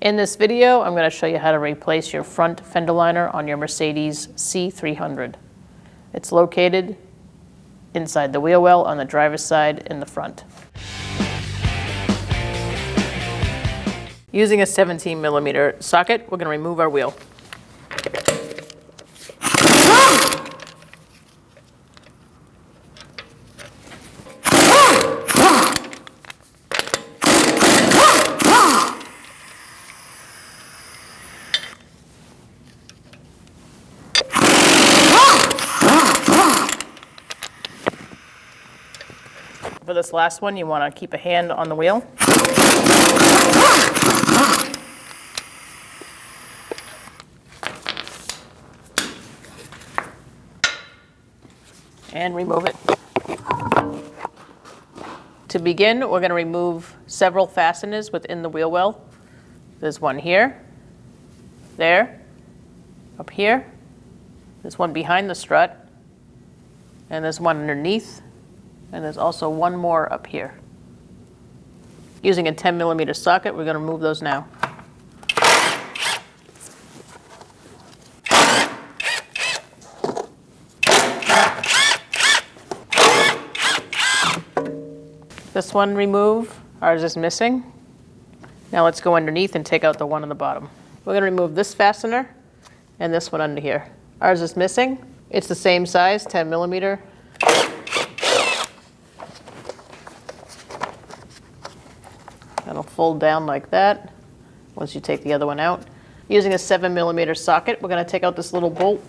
In this video, I'm going to show you how to replace your front fender liner on your Mercedes C300. It's located inside the wheel well on the driver's side in the front. Using a 17mm socket, we're going to remove our wheel. For this last one, you want to keep a hand on the wheel. And remove it. To begin, we're going to remove several fasteners within the wheel well. There's one here, there, up here. There's one behind the strut, and there's one underneath. And there's also one more up here. Using a 10mm socket, we're going to remove those now. This one remove, ours is missing. Now let's go underneath and take out the one on the bottom. We're going to remove this fastener and this one under here. Ours is missing. It's the same size, 10mm. That'll fold down like that once you take the other one out. Using a 7mm socket, we're going to take out this little bolt.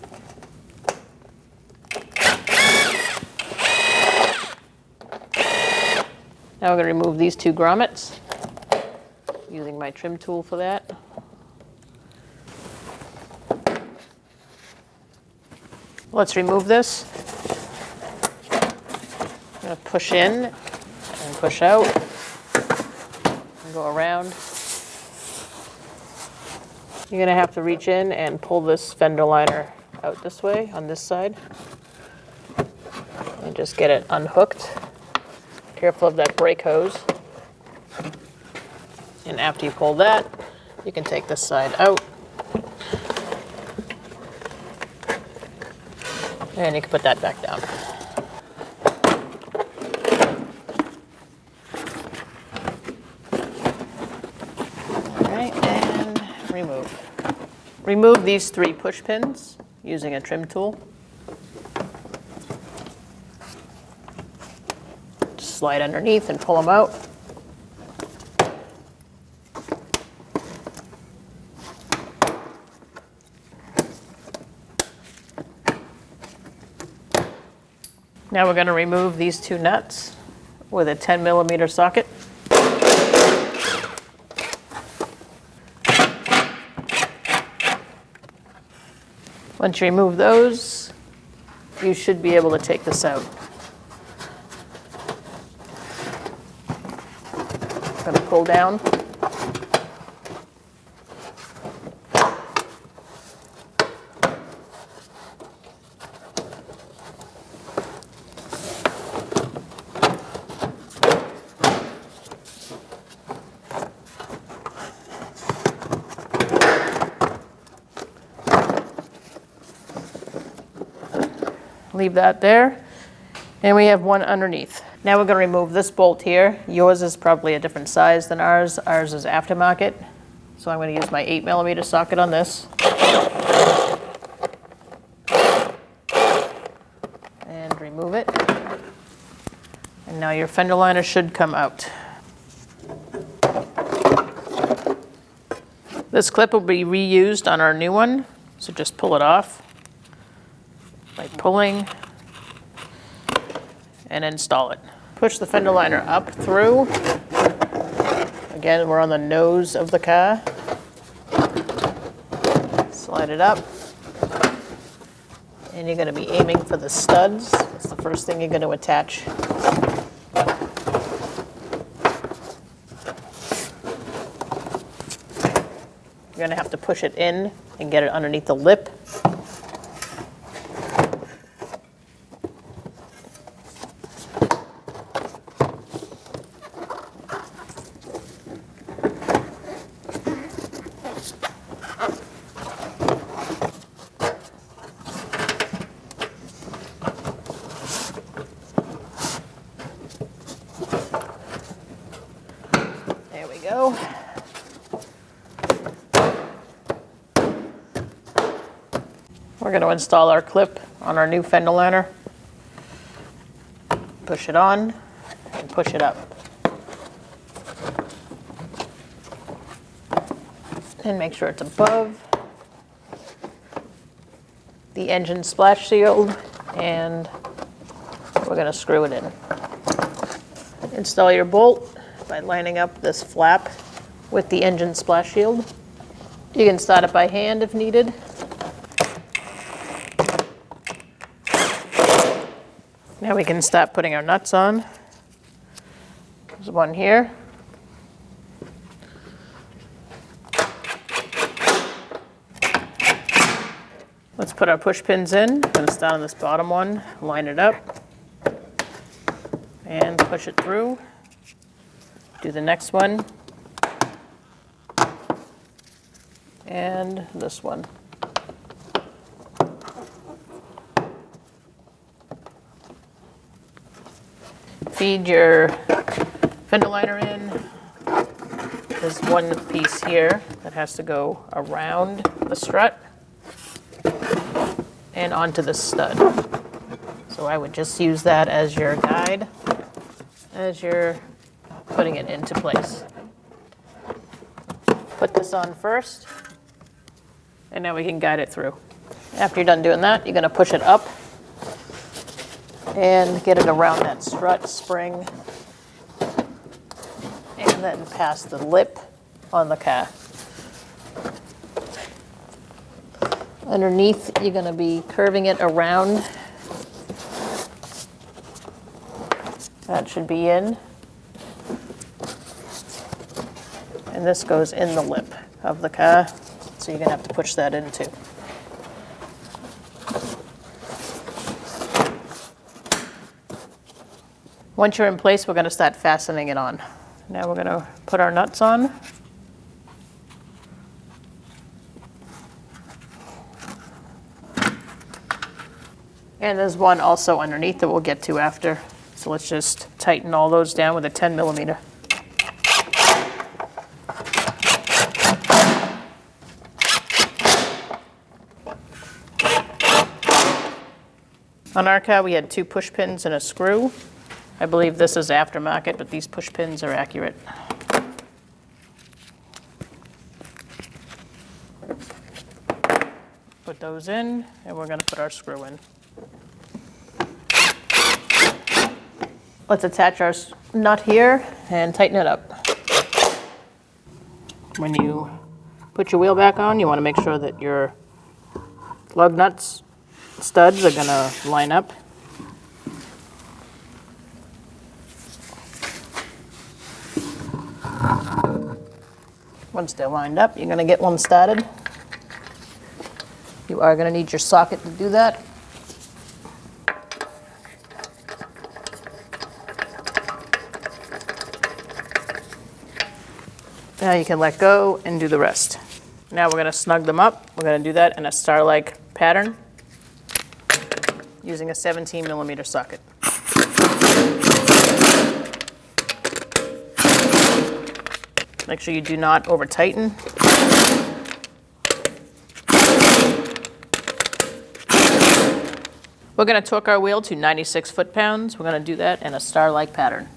Now we're going to remove these two grommets, using my trim tool for that. Let's remove this. I'm going to push in and push out. Go around. You're going to have to reach in and pull this fender liner out this way on this side and just get it unhooked. Careful of that brake hose. And after you pull that, you can take this side out and you can put that back down. Remove these 3 push pins using a trim tool. Just slide underneath and pull them out. Now we're going to remove these 2 nuts with a 10mm socket. Once you remove those, you should be able to take this out. I'm going to pull down. Leave that there, and we have one underneath. Now we're going to remove this bolt here. Yours is probably a different size than ours. Ours is aftermarket, so I'm going to use my 8mm socket on this. And remove it. And now your fender liner should come out. This clip will be reused on our new one, so just pull it off by pulling and install it. Push the fender liner up through. Again, we're on the nose of the car. Slide it up. And you're going to be aiming for the studs. That's the first thing you're going to attach. You're going to have to push it in and get it underneath the lip. There we go. We're going to install our clip on our new fender liner. Push it on and push it up. And make sure it's above the engine splash shield, and we're going to screw it in. Install your bolt by lining up this flap with the engine splash shield. You can start it by hand if needed. Now we can start putting our nuts on. There's one here. Let's put our push pins in. I'm going to start on this bottom one, line it up, and push it through. Do the next one, and this one. Feed your fender liner in. There's one piece here that has to go around the strut and onto the stud. So I would just use that as your guide as you're putting it into place. Put this on first, and now we can guide it through. After you're done doing that, you're going to push it up and get it around that strut spring, and then past the lip on the car. Underneath, you're going to be curving it around. That should be in. And this goes in the lip of the car, so you're going to have to push that in too. Once you're in place, we're going to start fastening it on. Now we're going to put our nuts on. And there's one also underneath that we'll get to after. So let's just tighten all those down with a 10mm. On our car, we had 2 push pins and a screw. I believe this is aftermarket, but these push pins are accurate. Put those in, and we're going to put our screw in. Let's attach our nut here and tighten it up. When you put your wheel back on, you want to make sure that your lug nuts studs are going to line up. Once they're lined up, you're going to get one started. You are going to need your socket to do that. Now you can let go and do the rest. Now we're going to snug them up. We're going to do that in a star-like pattern using a 17mm socket. Make sure you do not over-tighten. We're going to torque our wheel to 96 foot-pounds. We're going to do that in a star-like pattern.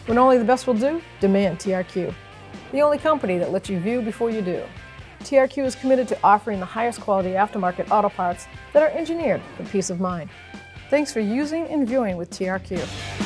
When only the best will do, demand TRQ. The only company that lets you view before you do. TRQ is committed to offering the highest quality aftermarket auto parts that are engineered for peace of mind. Thanks for using and viewing with TRQ.